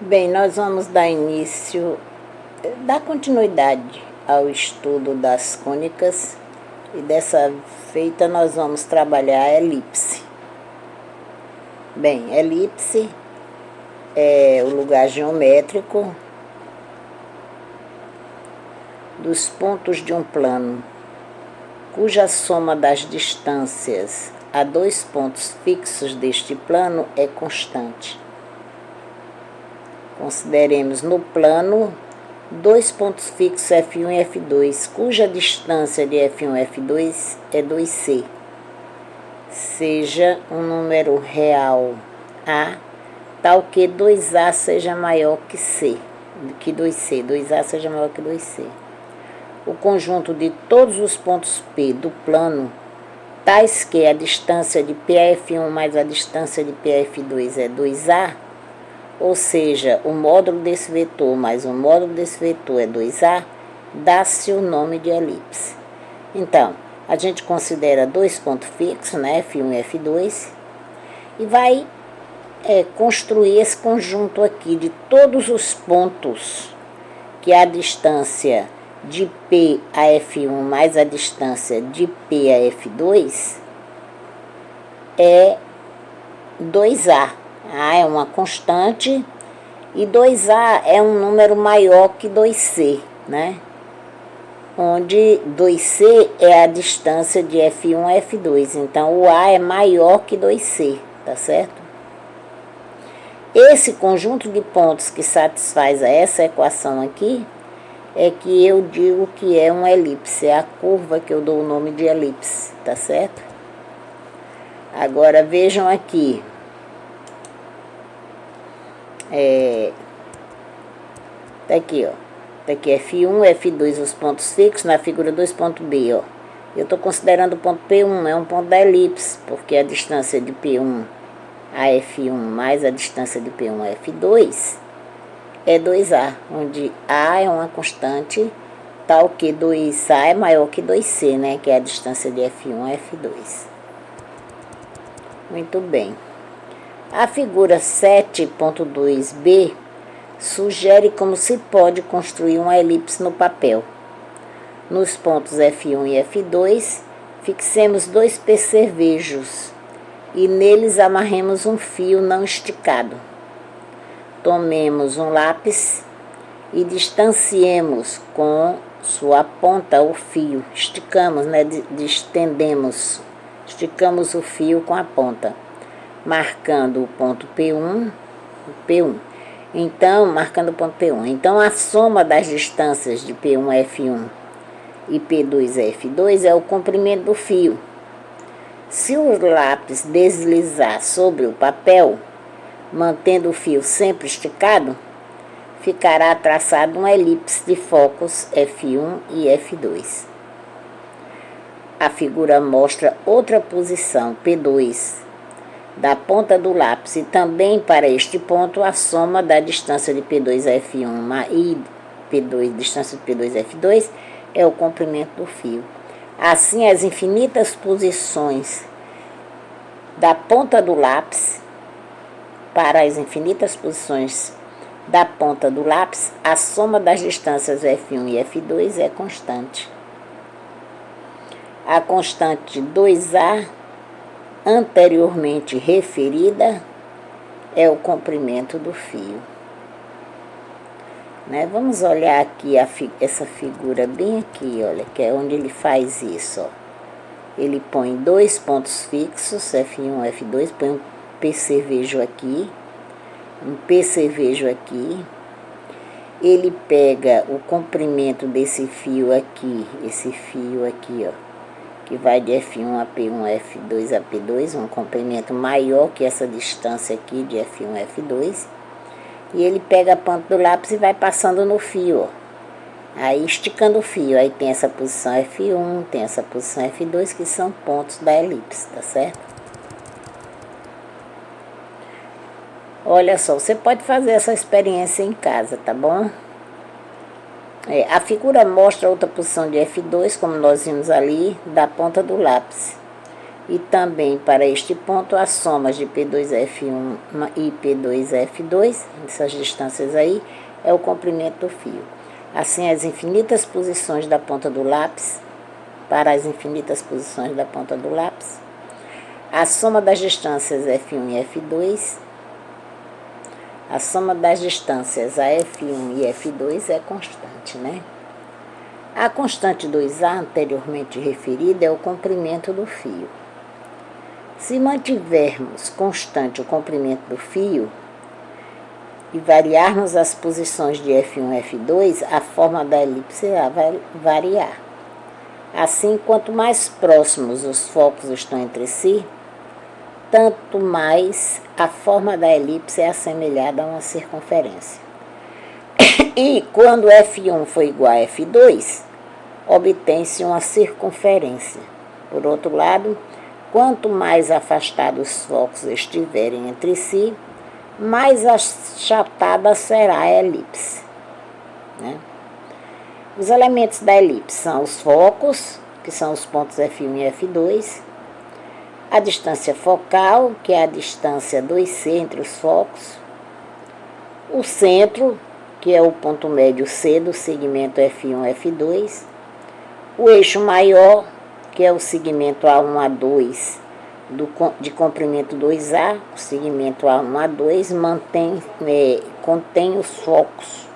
Bem, nós vamos dar continuidade ao estudo das cônicas e dessa feita nós vamos trabalhar a elipse. Bem, elipse é o lugar geométrico dos pontos de um plano, cuja soma das distâncias a dois pontos fixos deste plano é constante. Consideremos no plano dois pontos fixos F1 e F2, cuja distância de F1 e F2 é 2C. Seja um número real A, tal que 2A seja maior que 2C, 2A seja maior que 2C. O conjunto de todos os pontos P do plano, tais que a distância de PF1 mais a distância de PF2 é 2A, ou seja, o módulo desse vetor mais o módulo desse vetor é 2A, dá-se o nome de elipse. Então, a gente considera dois pontos fixos, né, F1 e F2, e vai construir esse conjunto aqui de todos os pontos que a distância de P a F1 mais a distância de P a F2 é 2A. A é uma constante e 2A é um número maior que 2C, né? Onde 2C é a distância de F1 a F2. Então, o A é maior que 2C, tá certo? Esse conjunto de pontos que satisfaz a essa equação aqui é que eu digo que é uma elipse. É a curva que eu dou o nome de elipse, tá certo? Agora, vejam aqui. Tá aqui, ó. Tá aqui F1, F2, os pontos fixos, na figura 2, ponto B, ó. Eu estou considerando o ponto P1, é um ponto da elipse, porque a distância de P1 a F1 mais a distância de P1 a F2 é 2A, onde A é uma constante, tal que 2A é maior que 2C, né? Que é a distância de F1 a F2. Muito bem. A figura 7.2b sugere como se pode construir uma elipse no papel. Nos pontos F1 e F2, fixemos dois percevejos e neles amarremos um fio não esticado. Tomemos um lápis e distanciemos com sua ponta o fio. Esticamos, né? Esticamos o fio com a ponta, marcando o ponto P1. Então, marcando o ponto P1. Então, a soma das distâncias de P1 a F1 e P2 a F2 é o comprimento do fio. Se o lápis deslizar sobre o papel, mantendo o fio sempre esticado, ficará traçado uma elipse de focos F1 e F2. A figura mostra outra posição, P2, da ponta do lápis, e também para este ponto a soma da distância de P2 a F1 e distância de P2 a F2 é o comprimento do fio. Assim, as infinitas posições da ponta do lápis, para as infinitas posições da ponta do lápis, a soma das distâncias F1 e F2 é constante. A constante 2A, anteriormente referida, é o comprimento do fio. Né? Vamos olhar aqui essa figura bem aqui, olha, que é onde ele faz isso, ó. Ele põe dois pontos fixos, F1 e F2, põe um percevejo aqui, ele pega o comprimento desse fio aqui, esse fio aqui, ó, que vai de F1 a P1, F2 a P2, um comprimento maior que essa distância aqui de F1 a F2, e ele pega a ponta do lápis e vai passando no fio, ó, aí esticando o fio, aí tem essa posição F1, tem essa posição F2, que são pontos da elipse, tá certo? Olha só, você pode fazer essa experiência em casa, tá bom? A figura mostra outra posição de F2, como nós vimos ali, da ponta do lápis. E também para este ponto, as somas de P2F1 e P2F2, essas distâncias aí, é o comprimento do fio. Assim, as infinitas posições da ponta do lápis, para as infinitas posições da ponta do lápis, a soma das distâncias F1 e F2, a soma das distâncias a F1 e F2 é constante, né? A constante 2A, anteriormente referida, é o comprimento do fio. Se mantivermos constante o comprimento do fio e variarmos as posições de F1 e F2, a forma da elipse vai variar. Assim, quanto mais próximos os focos estão entre si, tanto mais a forma da elipse é assemelhada a uma circunferência. E quando F1 for igual a F2, obtém-se uma circunferência. Por outro lado, quanto mais afastados os focos estiverem entre si, mais achatada será a elipse, né? Os elementos da elipse são os focos, que são os pontos F1 e F2, a distância focal, que é a distância 2C entre os focos, o centro, que é o ponto médio C do segmento F1 e F2, o eixo maior, que é o segmento A1 a 2 de comprimento 2A, o segmento A1 a 2 contém os focos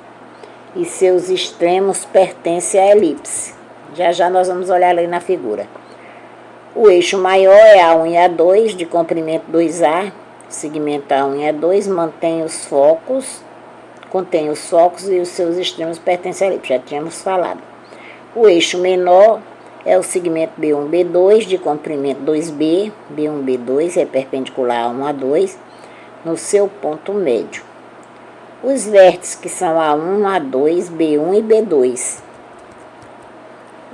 e seus extremos pertencem à elipse. Já já nós vamos olhar ali na figura. O eixo maior é A1 e A2 de comprimento 2A, segmento A1 e A2 contém os focos e os seus extremos pertencem à elipse, já tínhamos falado. O eixo menor é o segmento B1, B2 de comprimento 2B, B1, B2 é perpendicular a 1 a 2, no seu ponto médio. Os vértices que são A1, A2, B1 e B2.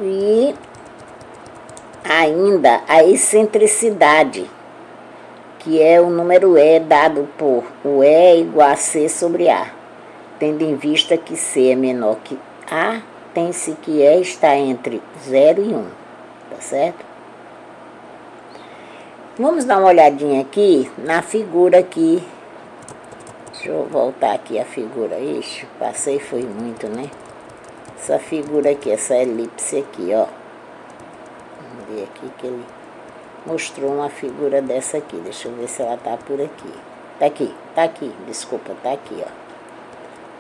E ainda a excentricidade, que é o número E dado por o E igual a C sobre A. Tendo em vista que C é menor que A, tem-se que E está entre 0 e 1, tá certo? Vamos dar uma olhadinha aqui na figura aqui. Deixa eu voltar aqui a figura. Ixi, passei foi muito, né? Essa figura aqui, essa elipse aqui, ó. Vamos ver aqui que ele mostrou uma figura dessa aqui. Deixa eu ver se ela tá por aqui. Tá aqui, desculpa, tá aqui, ó.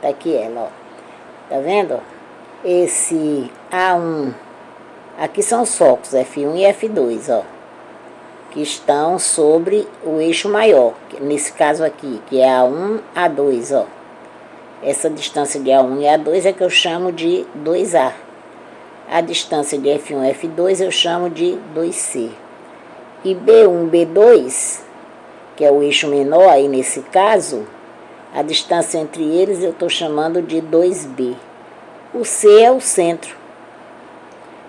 Tá aqui ela, ó. Tá vendo? Esse A1, aqui são os focos F1 e F2, ó, que estão sobre o eixo maior, nesse caso aqui, que é A1, A2, ó. Essa distância de A1 e A2 é que eu chamo de 2A. A distância de F1 e F2 eu chamo de 2C. E B1, B2, que é o eixo menor aí nesse caso, a distância entre eles eu estou chamando de 2B. O C é o centro.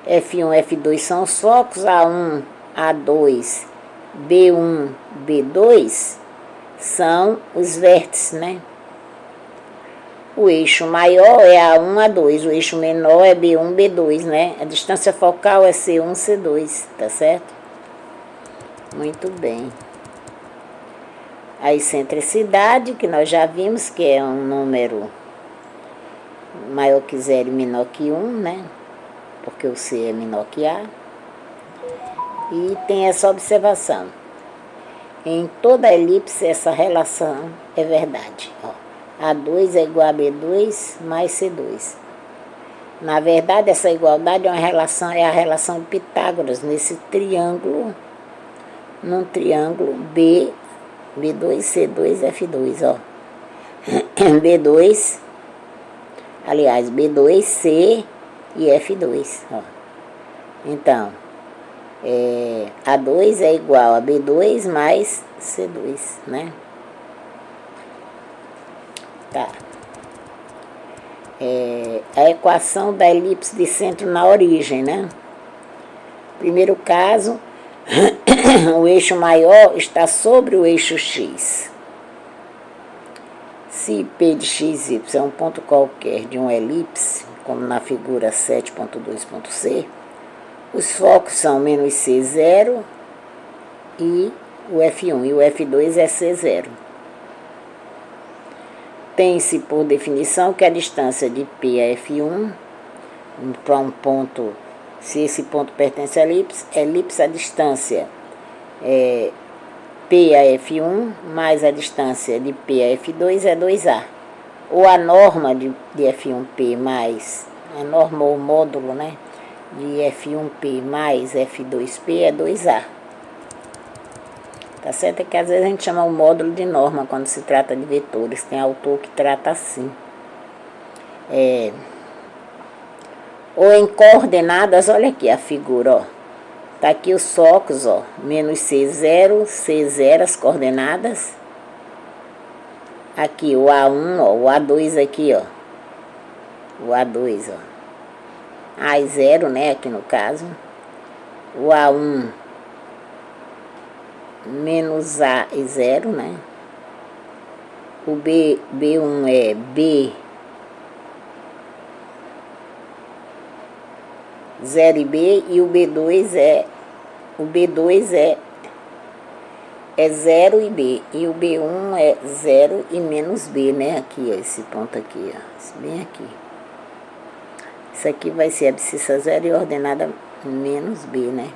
F1 e F2 são os focos, A1, A2, B1, B2 são os vértices, né? O eixo maior é A1, A2, o eixo menor é B1, B2, né? A distância focal é C1, C2, tá certo? Muito bem. A excentricidade, que nós já vimos, que é um número maior que 0 e menor que 1, né? Porque o C é menor que A. E tem essa observação. Em toda elipse, essa relação é verdade. Ó, A2 é igual a B2 mais C2. Na verdade, essa igualdade é a relação de Pitágoras nesse triângulo, num triângulo B2, C2, F2, ó. B2 Aliás, B2C e F2. Ó. Então, A2 é igual a B2 mais C2, né? Tá. A equação da elipse de centro na origem, né? Primeiro caso, o eixo maior está sobre o eixo X. Se P de XY é um ponto qualquer de uma elipse, como na figura 7.2.c, os focos são menos C0 e o F1, e o F2 é C0. Tem-se por definição que a distância de P a F1, para um ponto, se esse ponto pertence à elipse, a distância é P a F1 mais a distância de P a F2 é 2A. Ou a norma de F1P mais, a norma ou módulo, né, de F1P mais F2P é 2A. Tá certo? É que às vezes a gente chama o módulo de norma quando se trata de vetores. Tem autor que trata assim. Ou em coordenadas, olha aqui a figura, ó. Tá aqui os focos, ó. Menos C0, C0, as coordenadas. Aqui o A1, ó. O A2 aqui, ó. O A2, ó. A0, né? Aqui no caso. O A1 menos A e 0, né? O B1 é B 0 e B, e o B2 é 0 e B, e o B1 é 0 e menos B, né? Aqui, ó, esse ponto aqui, ó, bem aqui. Isso aqui vai ser abscissa 0 e ordenada menos B, né?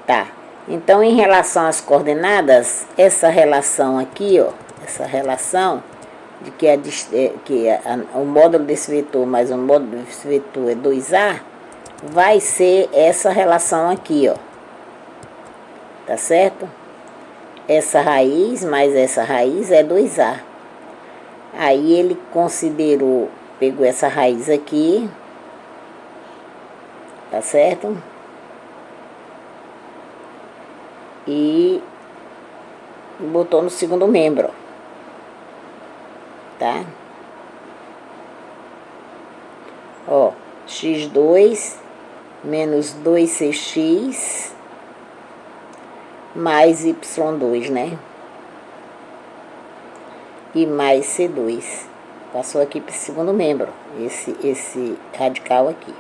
Tá. Então, em relação às coordenadas, essa relação aqui, ó, essa relação de que o módulo desse vetor mais o módulo desse vetor é 2A, vai ser essa relação aqui, ó. Tá certo? Essa raiz mais essa raiz é 2A. Aí ele pegou essa raiz aqui, tá certo? E botou no segundo membro, tá? Ó, x2 menos 2cx mais y2, né? E mais c2. Passou aqui para o segundo membro, esse radical aqui.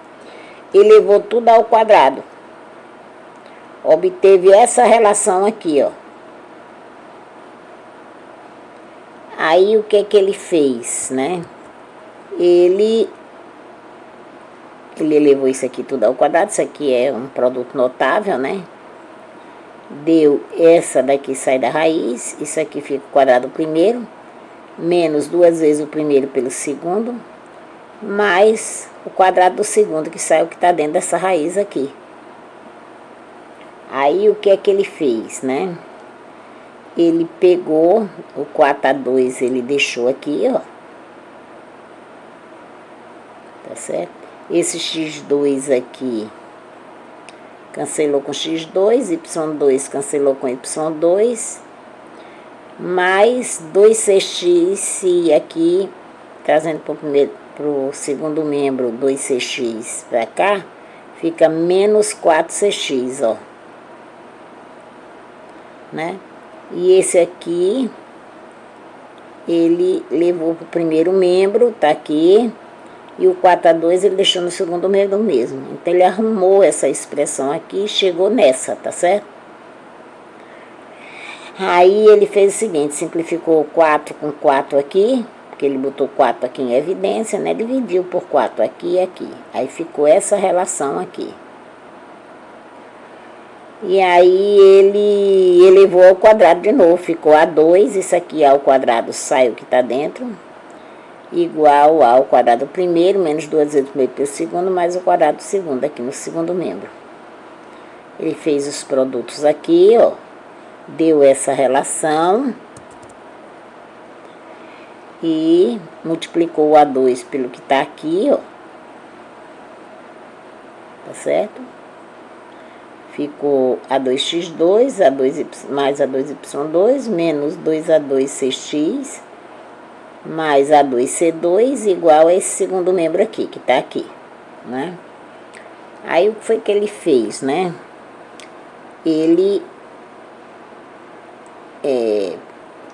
E levou tudo ao quadrado. Obteve essa relação aqui, ó. Aí o que ele fez, né? Ele elevou isso aqui tudo ao quadrado. Isso aqui é um produto notável, né? Deu essa daqui, sai da raiz. Isso aqui fica o quadrado primeiro, menos 2 vezes o primeiro pelo segundo, mais o quadrado do segundo, que sai o que está dentro dessa raiz aqui. Aí o que ele fez, né? Ele pegou o 4A2, ele deixou aqui, ó. Tá certo? Esse x2 aqui cancelou com x2, y2 cancelou com y2, mais 2cx, e aqui, trazendo para o segundo membro, 2cx para cá, fica menos 4cx, ó. Né? E esse aqui, ele levou para o primeiro membro, tá aqui, e o 4A2 ele deixou no segundo membro mesmo. Então, ele arrumou essa expressão aqui e chegou nessa, tá certo? Aí, ele fez o seguinte, simplificou 4 com 4 aqui, porque ele botou 4 aqui em evidência, né? Dividiu por 4 aqui e aqui. Aí, ficou essa relação aqui. E aí ele elevou ao quadrado de novo, ficou A2, isso aqui ao quadrado sai o que está dentro, igual ao quadrado do primeiro, menos 2 vezes o primeiro pelo segundo, mais o quadrado do segundo, aqui no segundo membro. Ele fez os produtos aqui, ó, deu essa relação, e multiplicou o A2 pelo que está aqui, ó. Tá certo? Ficou A2x2, A2y, mais A2y2, menos 2A2cx, mais A2C2, igual a esse segundo membro aqui, que tá aqui, né? Aí, o que foi que ele fez, né? Ele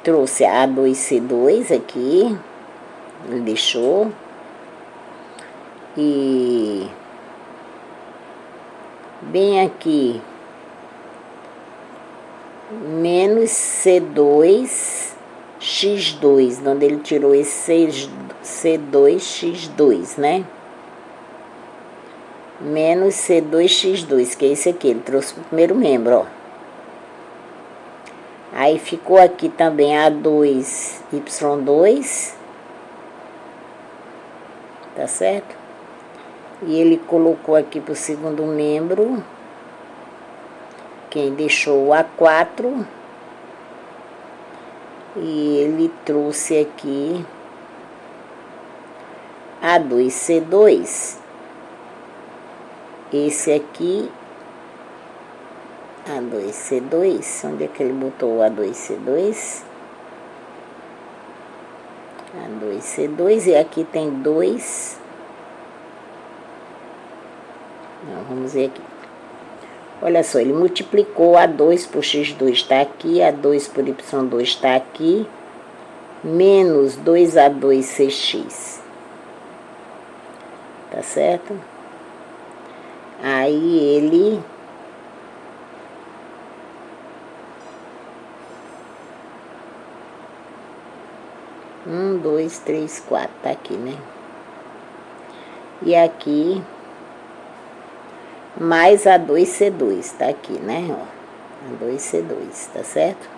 trouxe a A2C2 aqui, ele deixou, e bem aqui, menos C2x2, onde ele tirou esse C2x2, né? Menos C2x2, que é esse aqui, ele trouxe o primeiro membro, ó. Aí ficou aqui também A2y2, tá certo? E ele colocou aqui para o segundo membro, quem deixou o A4, e ele trouxe aqui A2C2, esse aqui, A2C2, onde é que ele botou o A2C2? A2C2, e aqui tem 2. Não, vamos ver aqui. Olha só, ele multiplicou A2 por x2 está aqui, A2 por y2 está aqui, menos 2A2cx. Tá certo? Aí ele um, dois, três, quatro, tá aqui, né? E aqui mais A2C2, tá aqui, né? Ó, A2C2, tá certo?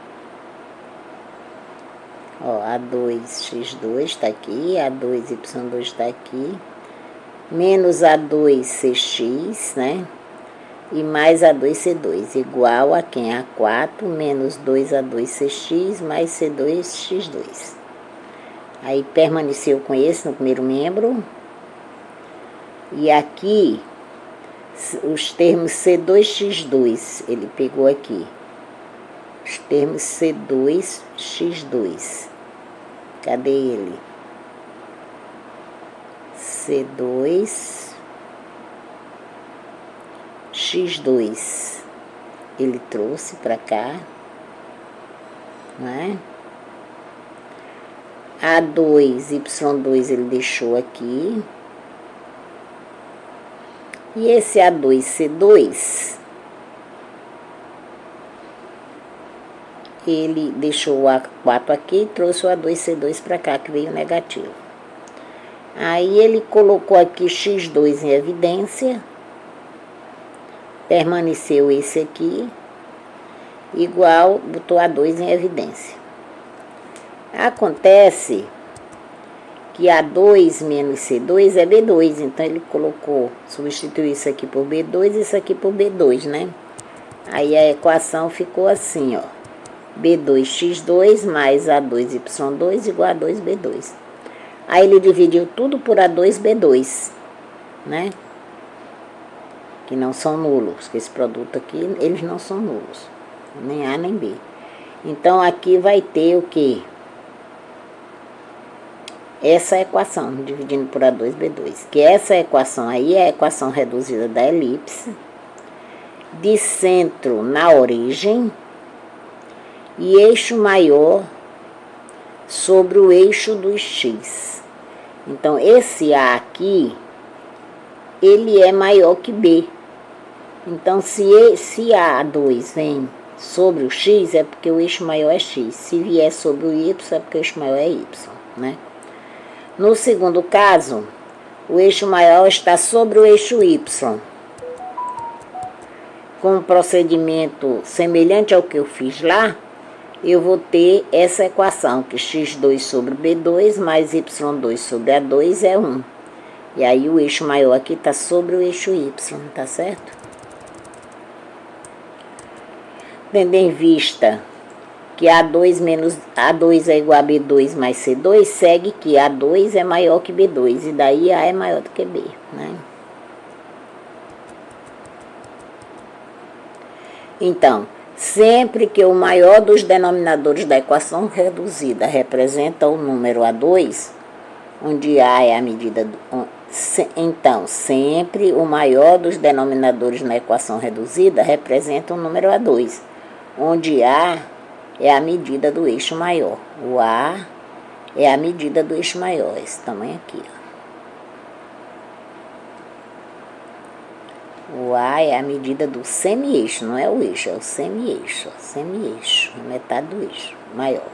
Ó, A2x2 tá aqui, A2y2 tá aqui, menos A2cx, né? E mais A2C2, igual a quem? A4 menos 2A2cx mais C2x2. Aí permaneceu com esse no primeiro membro. E aqui, os termos C2x2, ele pegou aqui. Os termos C2x2. Cadê ele? C2x2. Ele trouxe para cá, né? A2y2 ele deixou aqui. E esse A2C2, ele deixou o A4 aqui e trouxe o A2C2 para cá, que veio negativo. Aí ele colocou aqui x2 em evidência, permaneceu esse aqui, igual, botou A2 em evidência. Acontece que A2 menos C2 é B2, então ele colocou, substituiu isso aqui por B2 e isso aqui por B2, né? Aí a equação ficou assim, ó, B2x2 mais A2y2 igual a 2B2. Aí ele dividiu tudo por A2B2, né? Que não são nulos, que esse produto aqui, eles não são nulos, nem A nem B. Então aqui vai ter o quê? Essa equação, dividindo por A2B2, que essa equação aí é a equação reduzida da elipse, de centro na origem e eixo maior sobre o eixo dos x. Então, esse A aqui, ele é maior que B. Então, se A2 vem sobre o x, é porque o eixo maior é x. Se vier sobre o y, é porque o eixo maior é y, né? No segundo caso, o eixo maior está sobre o eixo y. Com um procedimento semelhante ao que eu fiz lá, eu vou ter essa equação, que x2 sobre B2 mais y2 sobre A2 é 1. E aí o eixo maior aqui está sobre o eixo y, tá certo? Tendo em vista que A2 menos A2 é igual a B2 mais C2, segue que A2 é maior que B2, e daí A é maior do que B, né? Então, sempre que o maior dos denominadores da equação reduzida representa o número A2, onde A é a medida então, sempre o maior dos denominadores na equação reduzida representa o número A2, onde A é a medida do eixo maior. O A é a medida do eixo maior, esse tamanho aqui. O A é a medida do semi-eixo, não é o eixo, é o semi-eixo. Semi-eixo, metade do eixo maior.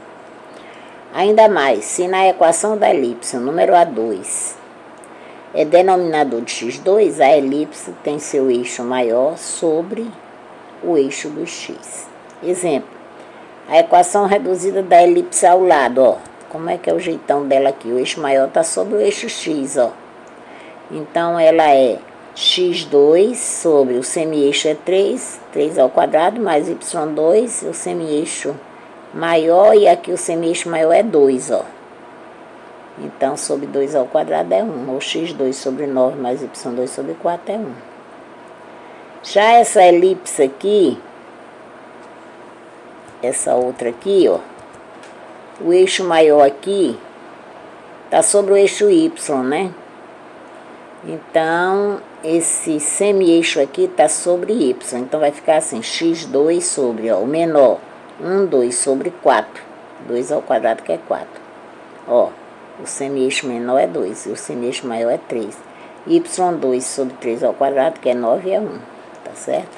Ainda mais, se na equação da elipse o número A2 é denominador de x2, a elipse tem seu eixo maior sobre o eixo do x. Exemplo, a equação reduzida da elipse ao lado, ó. Como é que é o jeitão dela aqui? O eixo maior está sobre o eixo x, ó. Então, ela é x2 sobre o semi-eixo é 3 ao quadrado, mais y2, o semi-eixo maior, e aqui o semi-eixo maior é 2, ó. Então, sobre 2 ao quadrado é 1, ou x2 sobre 9 mais y2 sobre 4 é 1. Já essa elipse aqui, essa outra aqui, ó, o eixo maior aqui está sobre o eixo y, né? Então, esse semi-eixo aqui está sobre y, então vai ficar assim, x2 sobre, ó, o menor, 1, 2 sobre 4, 2 ao quadrado que é 4, ó. O semi-eixo menor é 2 e o semi-eixo maior é 3. Y2 sobre 3 ao quadrado, que é 9, é 1. Tá certo?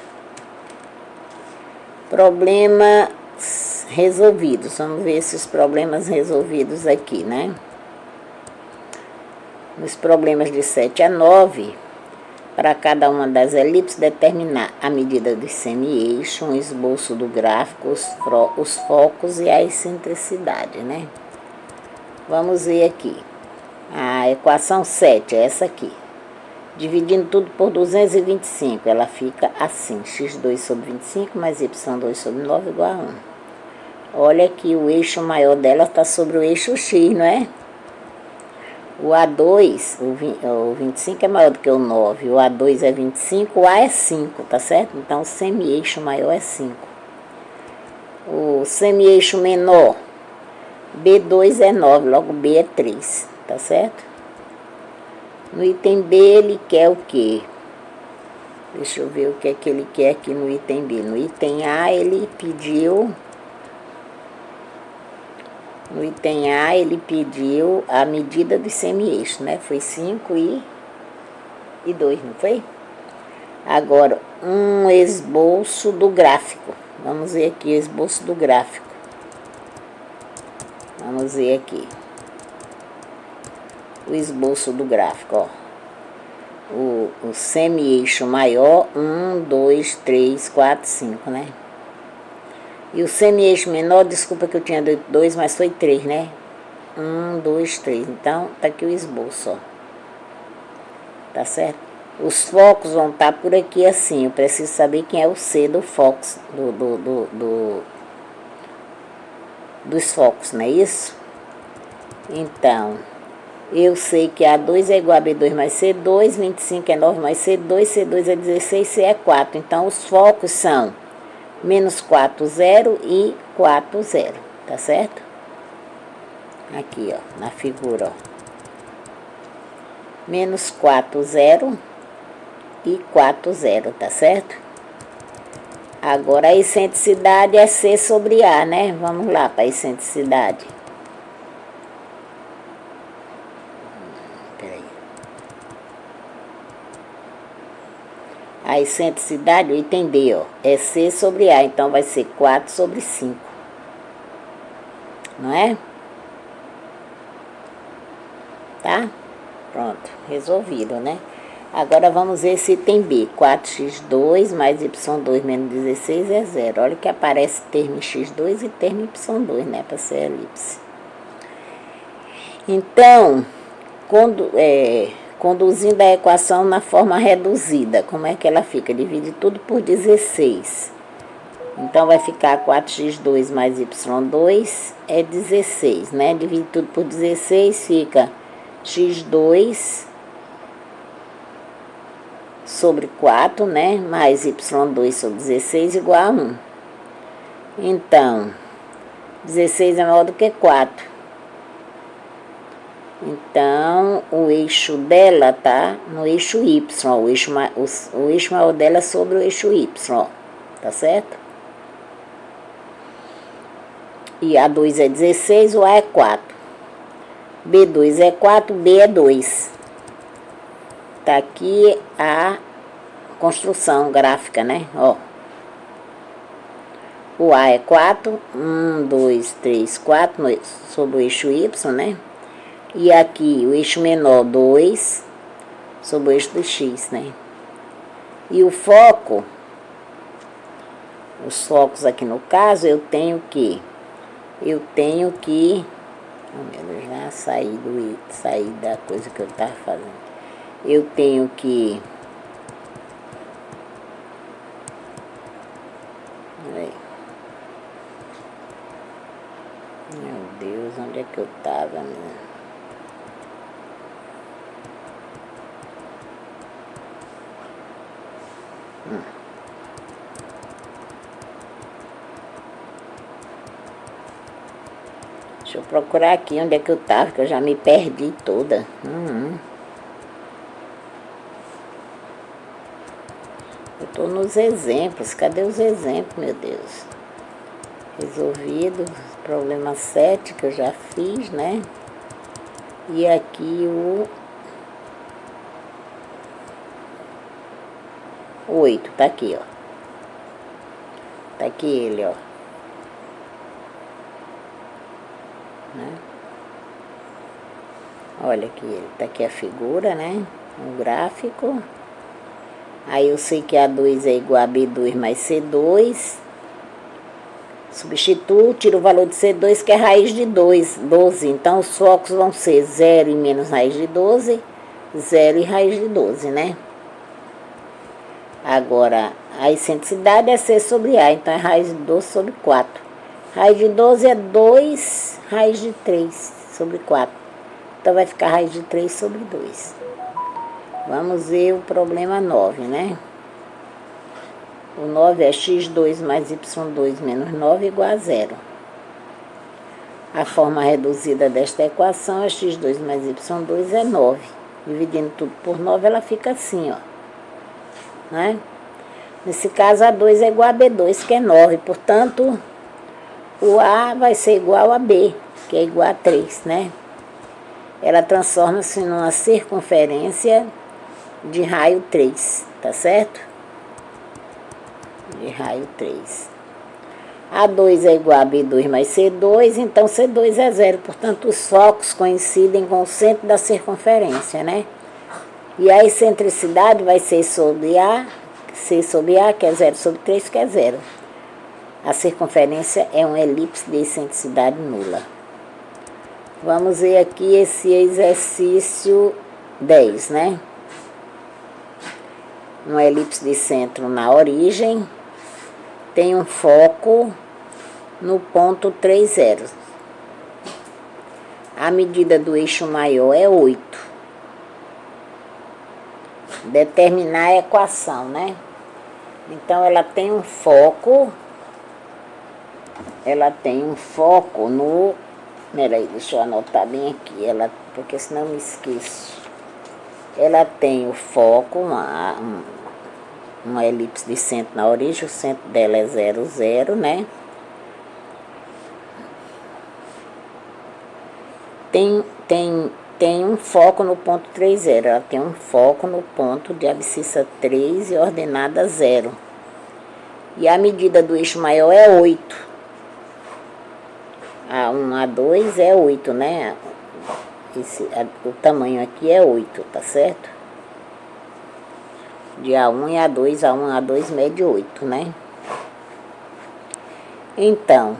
Problemas resolvidos. Vamos ver esses problemas resolvidos aqui, né? Nos problemas de 7 a 9, para cada uma das elipses, determinar a medida do semi-eixo, um esboço do gráfico, os focos e a excentricidade, né? Vamos ver aqui. A equação 7 é essa aqui. Dividindo tudo por 225, ela fica assim. x2 sobre 25 mais y2 sobre 9 igual a 1. Olha que o eixo maior dela está sobre o eixo x, não é? O A2, o 25 é maior do que o 9. O A2 é 25, o A é 5, tá certo? Então, o semi-eixo maior é 5. O semi-eixo menor, B2 é 9, logo B é 3, tá certo? No item B ele quer o quê? Deixa eu ver o que é que ele quer aqui no item B. No item A ele pediu... No item A ele pediu a medida do semi-eixo, né? Foi 5 e 2, não foi? Agora, um esboço do gráfico. Vamos ver aqui o esboço do gráfico. Vamos ver aqui. O esboço do gráfico, ó. O semi-eixo maior, 1, 2, 3, 4, 5, né? E o semi-eixo menor, desculpa que eu tinha 2, mas foi 3, né? 1, 2, 3. Então, tá aqui o esboço, ó. Tá certo? Os focos vão estar por aqui assim. Eu preciso saber quem é o C do focos, dos focos, não é isso? Então, eu sei que A2 é igual a B2 mais C2, 25 é 9 mais C2, C2 é 16, C é 4. Então, os focos são menos 4, 0 e 4, 0, tá certo? Aqui, ó, na figura, ó. Menos 4, 0 e 4, 0, tá certo? Agora, a excentricidade é C sobre A, né? Vamos lá para a excentricidade. Peraí. A excentricidade, o item D, ó, é C sobre A, então vai ser 4 sobre 5. Não é? Tá? Pronto, resolvido, né? Agora vamos ver esse item B. 4x2 mais y2 menos 16 é 0. Olha que aparece termo x2 e termo y2, né? Para ser elipse. Então, conduzindo a equação na forma reduzida, como é que ela fica? Divide tudo por 16. Então, vai ficar 4x2 mais y2 é 16, né? Divide tudo por 16, fica x2 sobre 4, né? Mais y2 sobre 16 igual a 1. Então, 16 é maior do que 4. Então, o eixo dela tá no eixo Y. O eixo maior dela é sobre o eixo Y, tá certo? E A2 é 16, o A é 4. B2 é 4, B é 2. Tá aqui a construção gráfica, né? Ó. O A é 4, 1, 2, 3, 4, sobre o eixo Y, né? E aqui o eixo menor 2, sobre o eixo do X, né? E o foco, os focos aqui no caso, eu tenho que, oh meu Deus, já saí da coisa que eu estava fazendo. Eu tenho que, meu Deus, onde é que eu estava, né? Deixa eu procurar aqui onde é que eu estava, que eu já me perdi toda. Eu estou nos exemplos. Cadê os exemplos, meu Deus? Resolvido. Problema 7 que eu já fiz, né? E aqui o 8, tá aqui, ó. Tá aqui ele, ó. Né? Olha aqui, ele tá aqui a figura, né? O gráfico. Aí eu sei que A2 é igual a B2 mais C2. Substituo, tiro o valor de C2, que é raiz de 12. Então, os focos vão ser 0 e menos raiz de 12, 0 e raiz de 12, né? Agora, a excentricidade é C sobre A, então é raiz de 12 sobre 4. Raiz de 12 é 2, raiz de 3 sobre 4. Então, vai ficar raiz de 3 sobre 2. Vamos ver o problema 9, né? O 9 é x2 mais y2 menos 9 igual a 0. A forma reduzida desta equação é x2 mais y2 é 9. Dividindo tudo por 9, ela fica assim, ó. Né? Nesse caso, A2 é igual a B2, que é 9. Portanto, o A vai ser igual a B, que é igual a 3, né? Ela transforma-se numa circunferência de raio 3, tá certo? De raio 3. A2 é igual a B2 mais C2, então C2 é 0. Portanto, os focos coincidem com o centro da circunferência, né? E a excentricidade vai ser sobre A, C sobre A, que é 0 sobre 3, que é 0. A circunferência é uma elipse de excentricidade nula. Vamos ver aqui esse exercício 10, né? Uma elipse de centro na origem, tem um foco no ponto 3, 0. A medida do eixo maior é 8. Determinar a equação, né? Então, ela tem um foco no... Peraí, deixa eu anotar bem aqui, porque senão eu me esqueço. Ela tem o foco, uma elipse de centro na origem, o centro dela é 0, 0, né? Tem um foco no ponto 3, 0. Ela tem um foco no ponto de abscissa 3 e ordenada 0. E a medida do eixo maior é 8. A1, A2 é 8, né? O tamanho aqui é 8, tá certo? De A1 e A2, A2 mede 8, né? Então,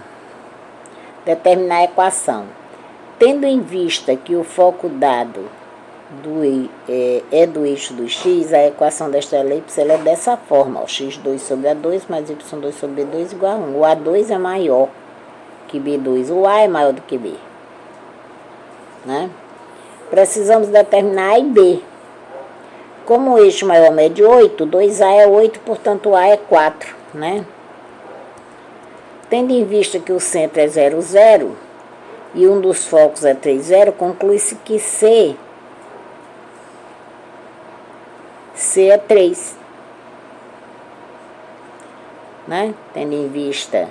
determinar a equação. Tendo em vista que o foco dado do eixo do x, a equação desta elipse ela é dessa forma, ó, x2 sobre A2 mais y2 sobre B2 igual a 1. O A2 é maior que B2, o A é maior do que B. Né? Precisamos determinar A e B. Como o eixo maior mede 8, 2A é 8, portanto A é 4. Né? Tendo em vista que o centro é 0, 0 e um dos focos é 3, 0, conclui-se que C é 3. Né? Tendo em vista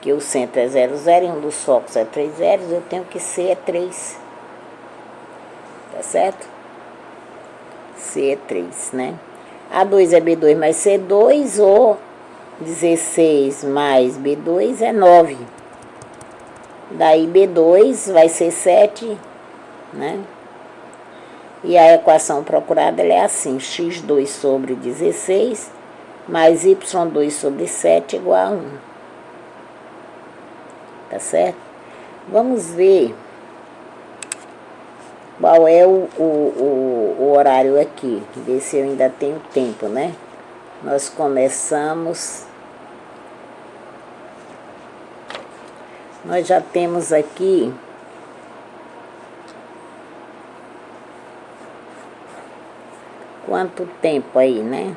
que o centro é 0, 0 e um dos focos é 3 zeros, eu tenho que C é 3. Tá certo? C é 3, né? A2 é B2 mais C2, ou 16 mais B2 é 9. Daí B2 vai ser 7, né? E a equação procurada ela é assim, x2 sobre 16 mais y2 sobre 7 igual a 1. Tá certo? Vamos ver qual é o horário aqui, ver se eu ainda tenho tempo, né? Nós começamos... Nós já temos aqui... Quanto tempo aí, né?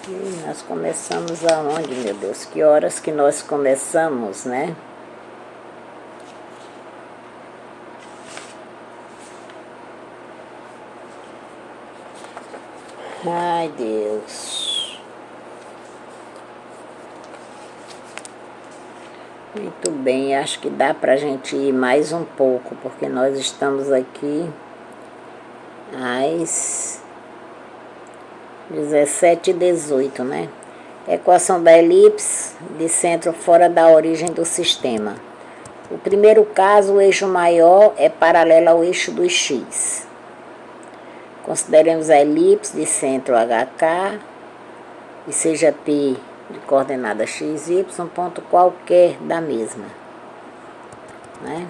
E nós começamos aonde, meu Deus? Que horas que nós começamos, né? Ai, Deus. Muito bem, acho que dá pra gente ir mais um pouco, porque nós estamos aqui às 17h18, né? Equação da elipse de centro fora da origem do sistema. O primeiro caso, o eixo maior é paralelo ao eixo do x. Consideremos a elipse de centro HK e seja P de coordenada x, y, ponto qualquer da mesma. Né?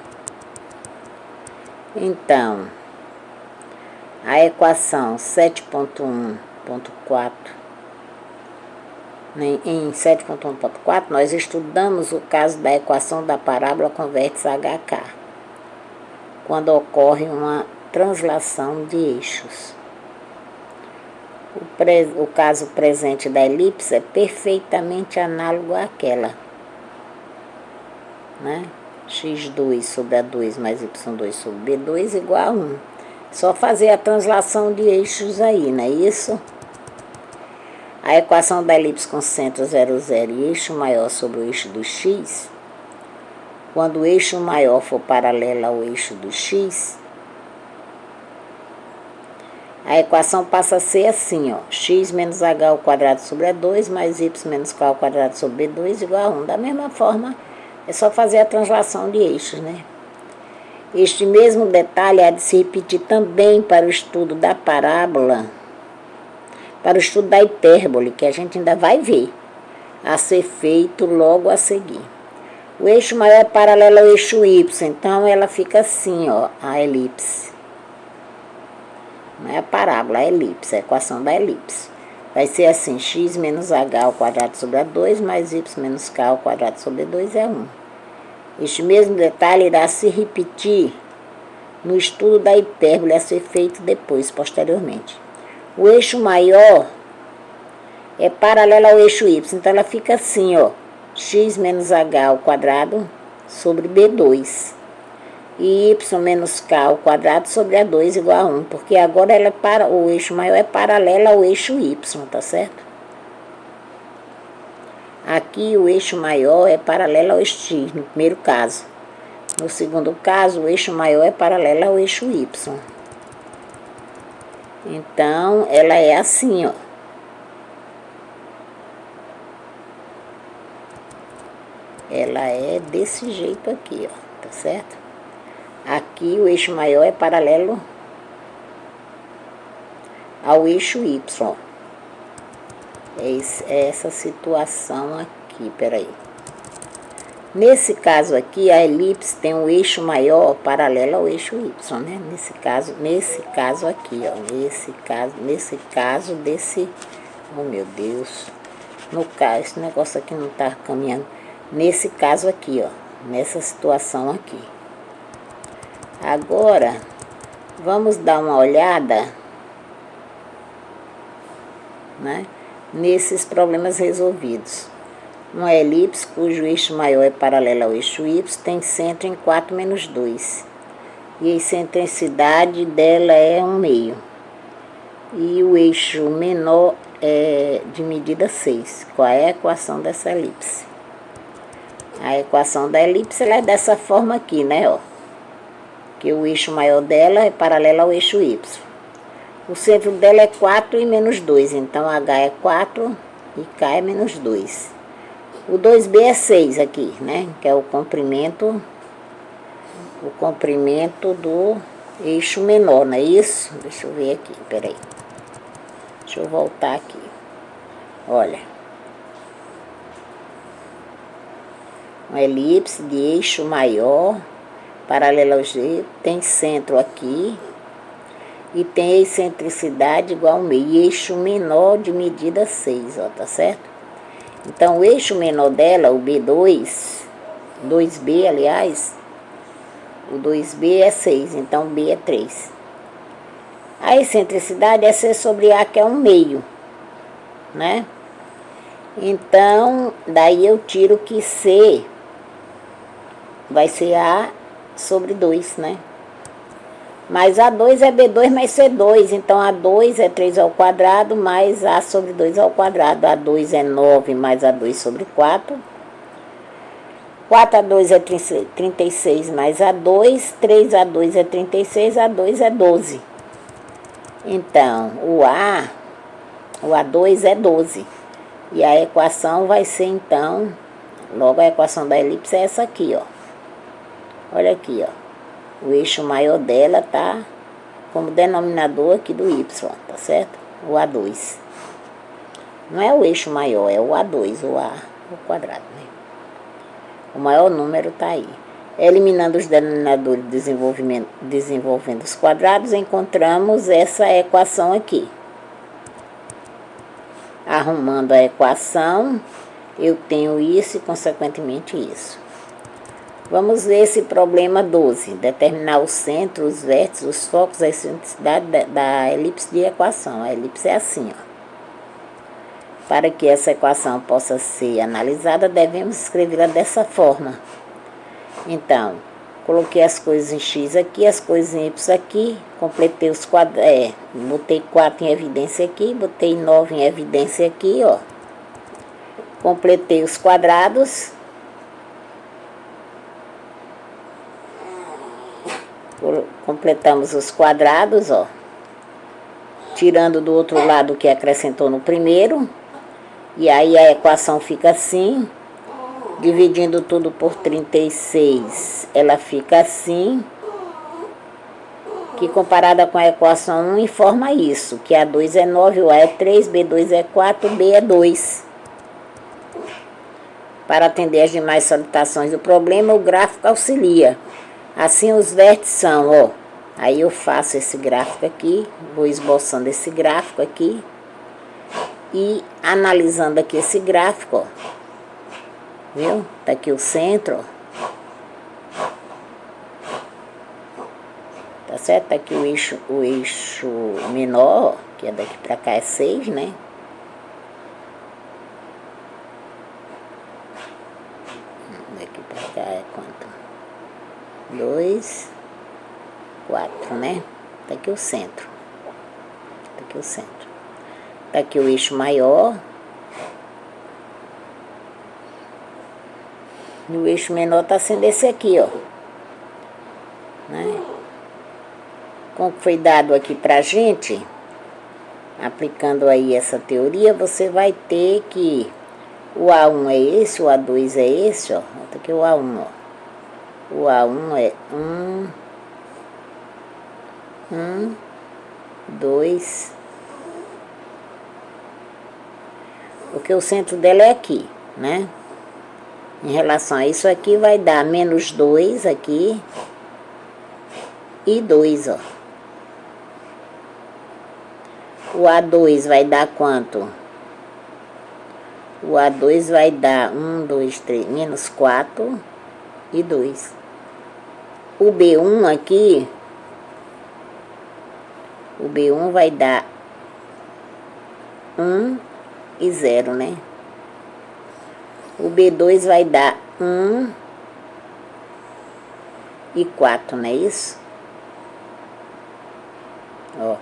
Então, a equação 7.1.4, em 7.1.4, nós estudamos o caso da equação da parábola com vértice HK, quando ocorre uma translação de eixos. O caso presente da elipse é perfeitamente análogo àquela. Né? x2 sobre A2 mais y2 sobre B2 igual a 1. Só fazer a translação de eixos aí, não é isso? A equação da elipse com centro 0, 0 e eixo maior sobre o eixo do x, quando o eixo maior for paralelo ao eixo do x, a equação passa a ser assim, ó, x menos h ao quadrado sobre A2 mais y menos k ao quadrado sobre B2 igual a 1. Da mesma forma, é só fazer a translação de eixos, né? Este mesmo detalhe há de se repetir também para o estudo da parábola, para o estudo da hipérbole, que a gente ainda vai ver, a ser feito logo a seguir. O eixo maior é paralelo ao eixo y, então ela fica assim, ó, a elipse. Não é a parábola, a elipse, a equação da elipse. Vai ser assim, x menos h ao quadrado sobre A2 mais y menos k ao quadrado sobre B2 é 1. Este mesmo detalhe irá se repetir no estudo da hipérbole a ser feito depois, posteriormente. O eixo maior é paralelo ao eixo y, então ela fica assim, ó, x menos h ao quadrado sobre B2 e y menos k ao quadrado sobre A2 igual a 1, porque agora o eixo maior é paralelo ao eixo y, tá certo? Aqui o eixo maior é paralelo ao eixo x, no primeiro caso. No segundo caso, o eixo maior é paralelo ao eixo y. Então, ela é assim, ó. Ela é desse jeito aqui, ó, tá certo? Aqui o eixo maior é paralelo ao eixo y. É essa situação aqui, peraí. Nesse caso aqui, a elipse tem um eixo maior paralelo ao eixo Y, né? Nesse caso aqui, ó. Nesse caso desse... Oh, meu Deus. No caso, esse negócio aqui não tá caminhando. Nesse caso aqui, ó. Nessa situação aqui. Agora, vamos dar uma olhada, né, nesses problemas resolvidos. Uma elipse cujo eixo maior é paralelo ao eixo Y tem centro em 4 menos 2. E a excentricidade dela é 1/2. E o eixo menor é de medida 6. Qual é a equação dessa elipse? A equação da elipse ela é dessa forma aqui, né? Ó. Que o eixo maior dela é paralelo ao eixo Y. O centro dela é 4 e menos 2. Então, H é 4 e K é menos 2. O 2B é 6 aqui, né? Que é o comprimento do eixo menor, não é isso? Deixa eu ver aqui, peraí. Deixa eu voltar aqui. Olha. Uma elipse de eixo maior, paralelo ao G, tem centro aqui e tem excentricidade igual ao meio. E eixo menor de medida 6, ó, tá certo? Então, o eixo menor dela, o B2, 2B, aliás, o 2B é 6, então B é 3. A excentricidade é C sobre A, que é 1/2, né? Então, daí eu tiro que C vai ser A sobre 2, né? Mas A2 é B2 mais C2, então A2 é 3 ao quadrado mais A sobre 2 ao quadrado. A2 é 9 mais A2 sobre 4. 4A2 é 36 mais A2, 3A2 é 36, A2 é 12. Então, o A2 é 12. E a equação vai ser, então, logo a equação da elipse é essa aqui, ó. Olha aqui, ó. O eixo maior dela tá como denominador aqui do Y, tá certo? O A2. Não é o eixo maior, é o A2, o A ao quadrado, né? O maior número tá aí. Eliminando os denominadores, desenvolvendo os quadrados, encontramos essa equação aqui. Arrumando a equação, eu tenho isso e, consequentemente, isso. Vamos ver esse problema 12. Determinar o centro, os vértices, os focos, a excentricidade da elipse de equação. A elipse é assim, ó. Para que essa equação possa ser analisada, devemos escrevê-la dessa forma. Então, coloquei as coisas em X aqui, as coisas em Y aqui, completei os quadrados, botei 4 em evidência aqui, botei 9 em evidência aqui, ó. Completei os quadrados. Completamos os quadrados, ó. Tirando do outro lado o que acrescentou no primeiro. E aí a equação fica assim. Dividindo tudo por 36, ela fica assim. Que comparada com a equação 1, informa isso. Que A2 é 9, o A é 3, B2 é 4, B é 2. Para atender as demais solicitações do problema, o gráfico auxilia. Assim os vértices são, ó. Aí eu faço esse gráfico aqui, vou esboçando esse gráfico aqui. E analisando aqui esse gráfico, ó. Viu? Tá aqui o centro, ó. Tá certo? Tá aqui o eixo menor, que é daqui pra cá é 6, né? Daqui pra cá é quanto? 2, 4, né? Tá aqui o centro. Tá aqui o centro. Tá aqui o eixo maior. E o eixo menor tá sendo esse aqui, ó. Né? Como foi dado aqui pra gente, aplicando aí essa teoria, você vai ter que o A1 é esse, o A2 é esse, ó. Tá aqui o A1, ó. O A1 é 1, 2, porque o centro dela é aqui, né? Em relação a isso aqui, vai dar menos 2 aqui e 2, ó. O A2 vai dar quanto? O A2 vai dar 1, 2, 3, menos 4 e 2. O B1 aqui, o B1 vai dar 1 e 0, né? O B2 vai dar 1 e 4, não é isso? Ó.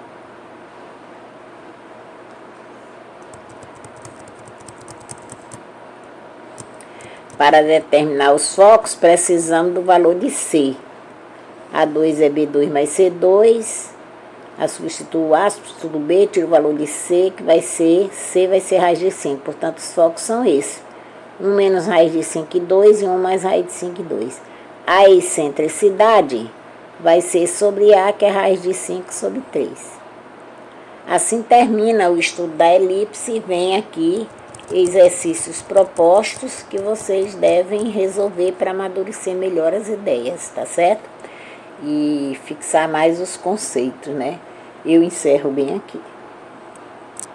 Para determinar os focos, precisamos do valor de C. A2 é B2 mais C2. A substituo A, substituo B, tiro o valor de C, que vai ser, C vai ser raiz de 5. Portanto, os focos são esses. 1 menos raiz de 5 e 2 e 1 mais raiz de 5 e 2. A excentricidade vai ser sobre A, que é raiz de 5 sobre 3. Assim termina o estudo da elipse e vem aqui exercícios propostos que vocês devem resolver para amadurecer melhor as ideias, tá certo? E fixar mais os conceitos, né? Eu encerro bem aqui.